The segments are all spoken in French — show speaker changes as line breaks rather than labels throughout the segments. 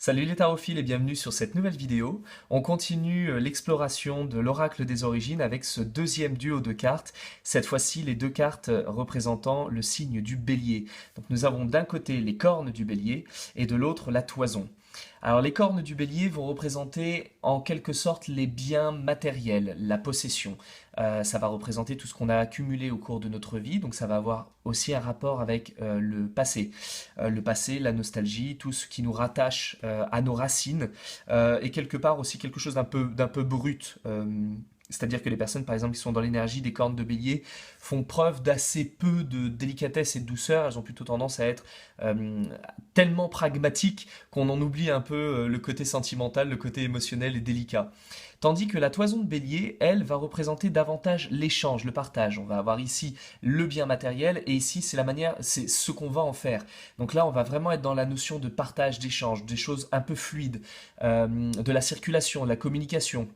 Salut les tarophiles et bienvenue sur cette nouvelle vidéo. On continue l'exploration de l'oracle des origines avec ce deuxième duo de cartes. Cette fois-ci, les deux cartes représentant le signe du bélier. Donc nous avons d'un côté les cornes du bélier et de l'autre la toison. Alors les cornes du bélier vont représenter en quelque sorte les biens matériels, la possession. Ça va représenter tout ce qu'on a accumulé au cours de notre vie, donc ça va avoir aussi un rapport avec le passé. Le passé, la nostalgie, tout ce qui nous rattache à nos racines, et quelque part aussi quelque chose d'un peu brut. C'est-à-dire que les personnes, par exemple, qui sont dans l'énergie des cornes de bélier, font preuve d'assez peu de délicatesse et de douceur. Elles ont plutôt tendance à être tellement pragmatiques qu'on en oublie un peu le côté sentimental, le côté émotionnel et délicat. Tandis que la toison de bélier, elle, va représenter davantage l'échange, le partage. On va avoir ici le bien matériel et ici c'est la manière, c'est ce qu'on va en faire. Donc là, on va vraiment être dans la notion de partage, d'échange, des choses un peu fluides, de la circulation, de la communication.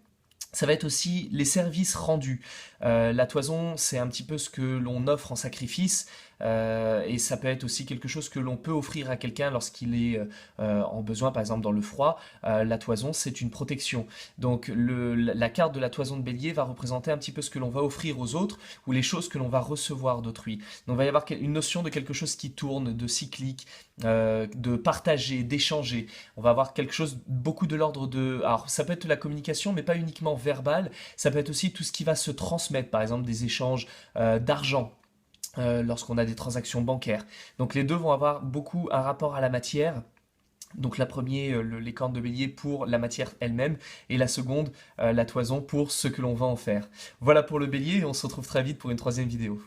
Ça va être aussi les services rendus. La toison, c'est un petit peu ce que l'on offre en sacrifice, et ça peut être aussi quelque chose que l'on peut offrir à quelqu'un lorsqu'il est en besoin, par exemple dans le froid. La toison, c'est une protection. Donc la carte de la toison de bélier va représenter un petit peu ce que l'on va offrir aux autres ou les choses que l'on va recevoir d'autrui. Donc il va y avoir une notion de quelque chose qui tourne, de cyclique, de partager, d'échanger. On va avoir quelque chose, beaucoup de l'ordre de... Alors ça peut être la communication, mais pas uniquement verbale. Ça peut être aussi tout ce qui va se transmettre, par exemple des échanges d'argent. Lorsqu'on a des transactions bancaires. Donc les deux vont avoir beaucoup un rapport à la matière. Donc la première, les cornes de bélier pour la matière elle-même, et la seconde, la toison pour ce que l'on va en faire. Voilà pour le bélier, et on se retrouve très vite pour une troisième vidéo.